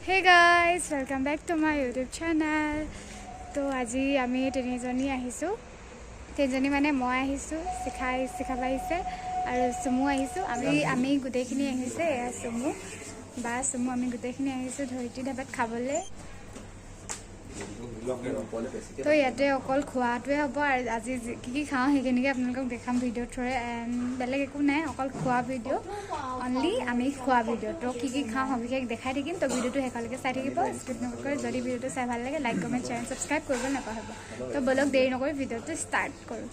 Hey guys, welcome back to my YouTube channel. तो आज आमी तीनिजनी आहिसु तीनजनी माने मैं आहिसु शिखा आहिसे और सुमु आहिसु आमी गोटेइखिनि आहिसे एया सुमु आमी गोटेइखिनि आहिसु धरिती ढाबात खाबले तो याते अकल खुवाटोए हबो और आज की खाओ हेखिनिके आपनालोকক देखाम भिडिओ थ्रुए एंड बेलेग एकु नाइ अकल खुवा भिडिओ অনলি আমি খোৱা ভিডিও তো কি খাওঁ সবিশেষ দেখাই থাকিম তো ভিডিওটো শেষলৈকে চাই থাকিব স্কিপ নকৰি যদি ভিডিওটো চাই ভাল লাগে লাইক কমেণ্ট চেনেল সাবস্ক্ৰাইব কৰিব নাপাহৰিব তো বলক দেৰি নকৰি ভিডিওটো ষ্টাৰ্ট কৰোঁ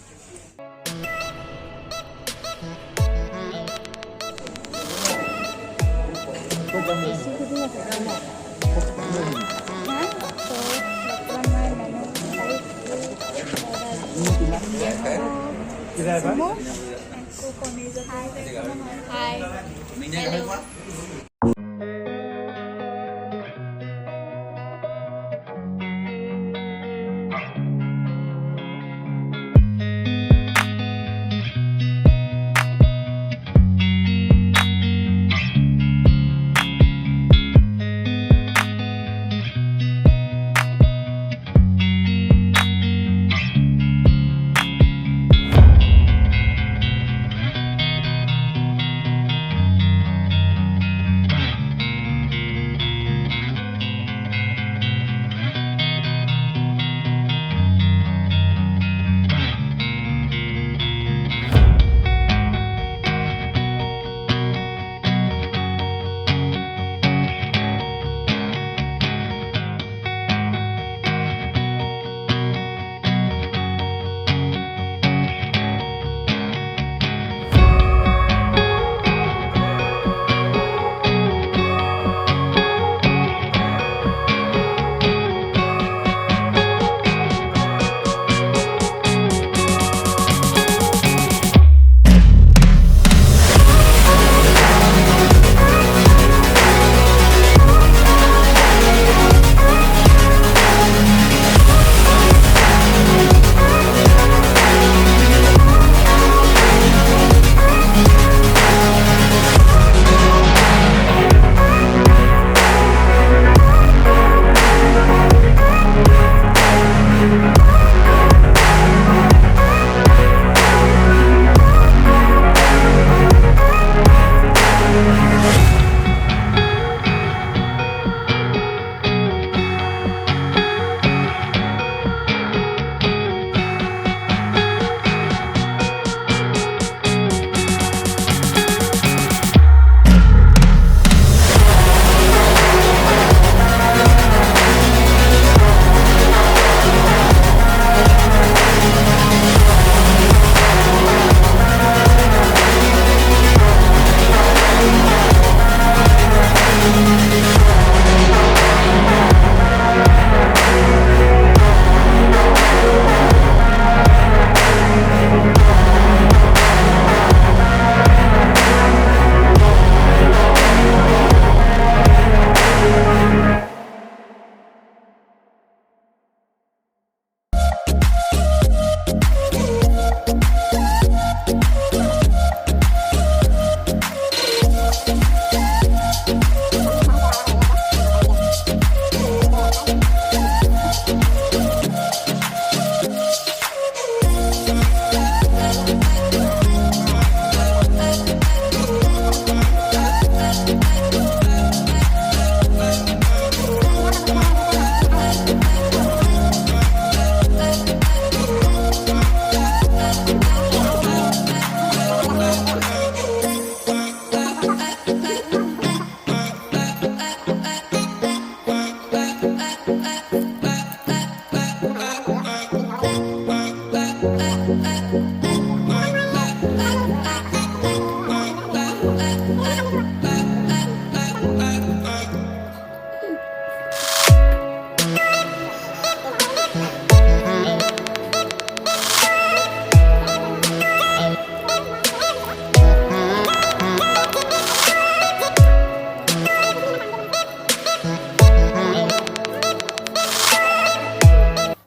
Hi. Hello.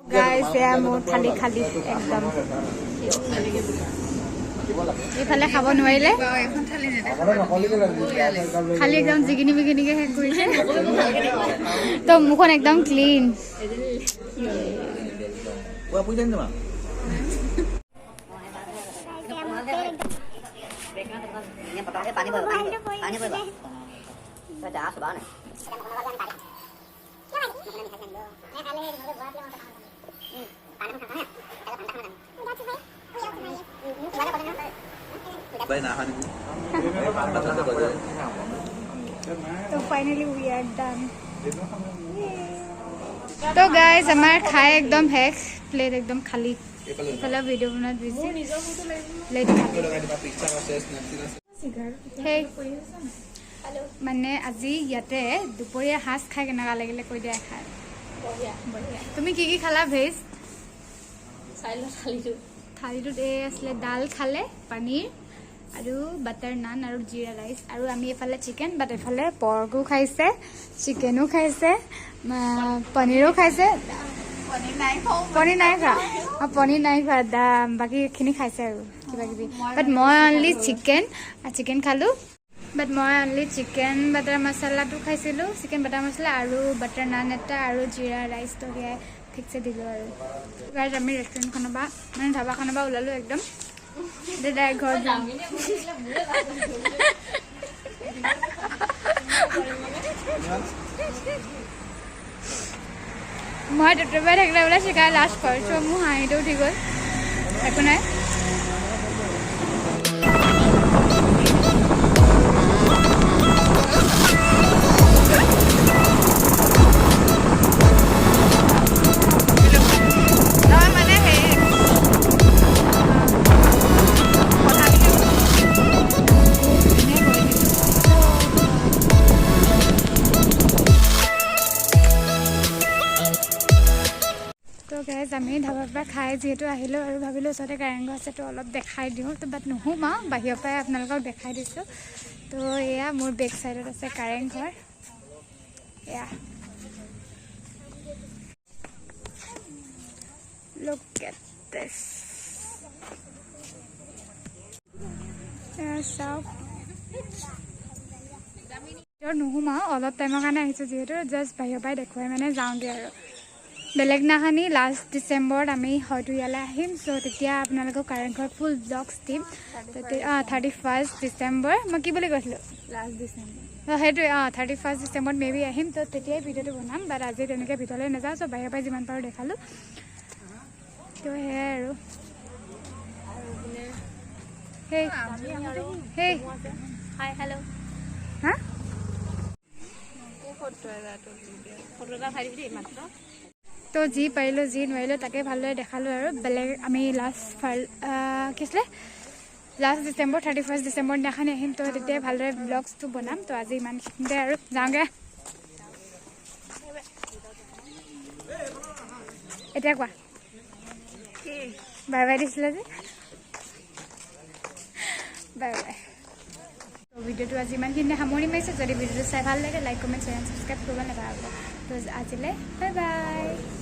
Guys, saya mau kali-kali एकदम এইফালে খাব নোৱাৰিলে খালি একদম জিকিনি বিকিনিকে শেষ কৰিছে তো মুখখন একদম ক্লিন तो फाइनली वी आर डन तो गाइस हमार खाए एकदम हेक प्लेट एकदम खाली इफाले वीडियो बना बिजी प्लेट हे माने আজি ইয়াতে দুপৰীয়া হাঁস খাই কেনেকা লাগিলে কৈ দিয়া খাই বঢ়িয়া তুমি কি কি খালা ভেজ থালিটোত এই আছিলে দাল খালে পনীৰ আৰু বাটাৰ নান আৰু জিৰা ৰাইচ আৰু আমি এফালে চিকেন বাট এফালে পৰ্কো খাইছে চিকেনো খাইছে পনীৰো খাইছে পনীৰ নাই খোৱা বাকী খিনি খাইছে আৰু কিবা কিবি বাট মই অনলি চিকেন খালো বাট মই অনলি চিকেন বাটাৰ মছলাটো খাইছিলোঁ চিকেন বাটাৰ মছলা আৰু বাটাৰ নান এটা আৰু জিৰা ৰাইচটো সেয়াই ঠিকছে দিলোঁ আৰু গাইজ আমি ৰেষ্টুৰেণ্টখনৰ পৰা মানে ধাবাখনৰ পৰা ওলালোঁ একদম ডাইৰেক্ট ঘৰত যাম মই দুটাৰপৰাই থাকিলে বোলে চিকাই লাষ্ট কৰিছোঁ মোৰ হাঁহিটো উঠি গ'ল একো নাই আমি ধাবাৰ পৰা খাই যিহেতু আহিলোঁ আৰু ভাবিলোঁ ওচৰতে কাৰেংঘৰ আছে তো অলপ দেখাই দিওঁ তো বাট নোসোমাওঁ বাহিৰৰ পৰাই আপোনালোকক দেখাই দিছোঁ তো এয়া মোৰ বেক চাইডত আছে কাৰেংঘৰ এয়া look at this চাওক নোসোমাওঁ অলপ টাইমৰ কাৰণে আহিছোঁ যিহেতু জাষ্ট বাহিৰৰ পৰাই দেখুৱাই মানে যাওঁগৈ আৰু বেলেগ নাখানি লাষ্ট ডিচেম্বৰত আমি হয়তো ইয়ালৈ আহিম চ' তেতিয়া আপোনালোকক কাৰেংঘৰ ফুল ব্লগছ দিম 31 ডিচেম্বৰ মই কি বুলি কৈছিলোঁ লাষ্ট ডিচেম্বৰ সেইটোৱে 31 ডিচেম্বৰত মেবি আহিম তো তেতিয়াই ভিডিঅ'টো বনাম বাট আজি তেনেকৈ ভিতৰলৈ নাযাওঁ চ' বাহিৰৰ পৰাই যিমান পাৰোঁ দেখালোঁ তো সেয়াই আৰু হেই হাই হেল্ল' হা তো যি পাৰিলোঁ যি নোৱাৰিলোঁ তাকে ভালদৰে দেখালোঁ আৰু বেলেগ আমি লাষ্ট কি আছিলে লাষ্ট ডিচেম্বৰ 31 ডিচেম্বৰ দিনাখনি আহিম তো তেতিয়াই ভালদৰে ব্লগছটো বনাম তো আজি ইমানখিনিতে আৰু যাওঁগৈ এতিয়া কোৱা বাই বাই দিছিলে যে বাই বাই ভিডিঅ'টো আজি ইমানখিনিতে সামৰণি মাৰিছোঁ যদি ভিডিঅ'টো চাই ভাল লাগে লাইক কমেণ্ট শ্বেয়াৰ ছাবস্ক্ৰাইব কৰিব নাপাহৰিব তো আজিলৈ বাই বাই